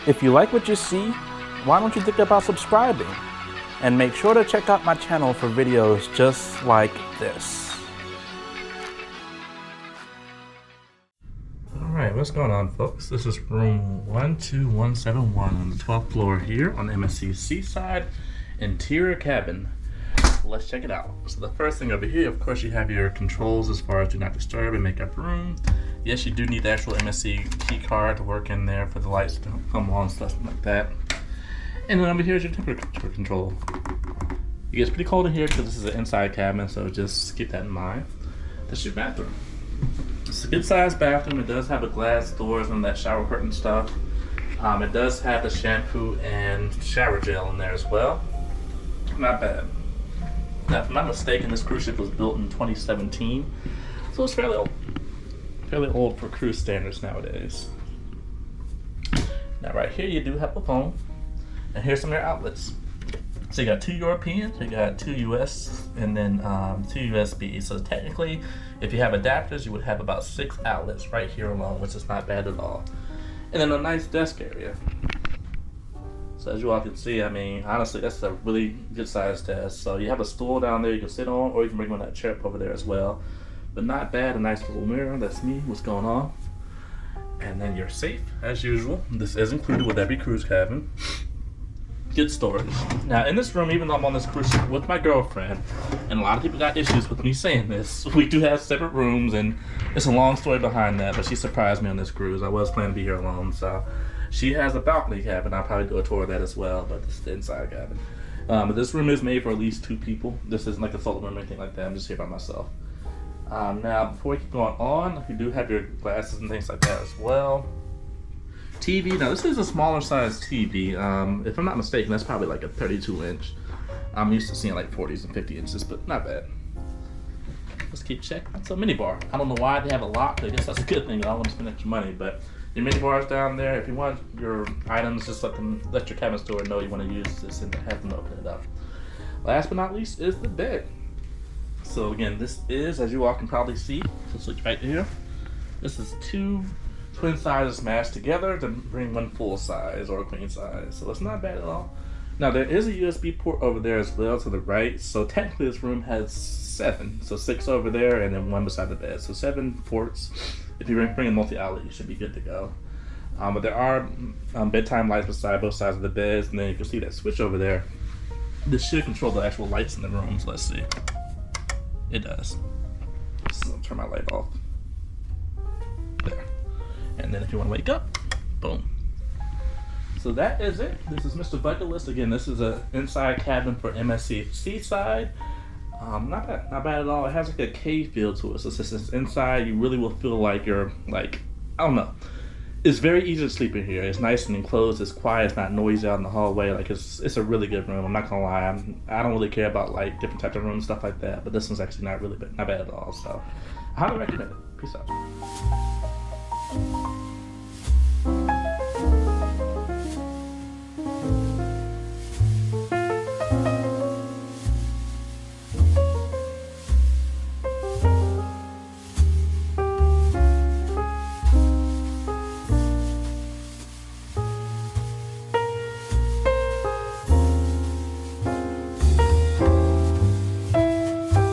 If you like what you see, why don't you think about subscribing? And make sure to check out my channel for videos just like this. Alright, what's going on, folks? This is room 12171 on the 12th floor here on MSC Seaside interior cabin. Let's check it out. So the first thing over here, of course, you have your controls as far as do not disturb and make up room. Yes, you do need the actual MSC key card to work in there for the lights to come on and stuff like that. And then over here is your temperature control. It gets pretty cold in here because this is an inside cabin, so just keep that in mind. That's your bathroom. It's a good sized bathroom. It does have a glass doors and that shower curtain stuff. It does have the shampoo and shower gel in there as well. Not bad. Now, if I'm not mistaken, this cruise ship was built in 2017, so it's fairly old. Fairly old for cruise standards nowadays. Now, right here, you do have a phone, and here's some of your outlets. So you got 2 European, you got 2 US, and then 2 USB. So technically, if you have adapters, you would have about 6 outlets right here alone, which is not bad at all. And then a nice desk area. So as you all can see, I mean, honestly, that's a really good sized desk. So you have a stool down there you can sit on, or you can bring on that chair up over there as well. But not bad, a nice little mirror. That's me, what's going on. And then you're safe, as usual. This is included with every cruise cabin. Good storage. Now in this room, even though I'm on this cruise ship with my girlfriend, and a lot of people got issues with me saying this, we do have separate rooms, and it's a long story behind that, but she surprised me on this cruise. I was planning to be here alone, so. She has a balcony cabin. I'll probably do a tour of that as well, but this is the inside cabin. But this room is made for at least 2 people. This isn't like a solo room or anything like that. I'm just here by myself. Now, before we keep going on, you do have your glasses and things like that as well. TV. Now, this is a smaller size TV. If I'm not mistaken, that's probably like a 32-inch. I'm used to seeing like 40s and 50 inches, but not bad. Let's keep checking. It's a mini bar. I don't know why they have a lock. I guess that's a good thing. I don't want to spend extra money, but your mini bars down there. If you want your items, just let your cabin store know you want to use this and have them open it up. Last but not least is the bed. So again, this is, as you all can probably see, just look right here. This is 2 twin sizes mashed together to bring one full size or a queen size. So it's not bad at all. Now there is a USB port over there as well to the right. So technically this room has 7. So 6 over there and then 1 beside the bed. So 7 ports. If you bring a multi-outlet, you should be good to go. But there are bedtime lights beside both sides of the beds, and then you can see that switch over there. This should control the actual lights in the rooms. Let's see. It does. So I'll turn my light off. There. And then if you want to wake up, boom. So that is it. This is MrBucketlist. Again, this is an inside cabin for MSC Seaside. Not bad at all. It has like a cave feel to it. So since it's inside, you really will feel like you're like, I don't know. It's very easy to sleep in here. It's nice and enclosed. It's quiet. It's not noisy out in the hallway. Like it's a really good room. I'm not gonna lie. I don't really care about like different types of rooms, stuff like that. But this one's actually not bad at all. So I highly recommend it. Peace out.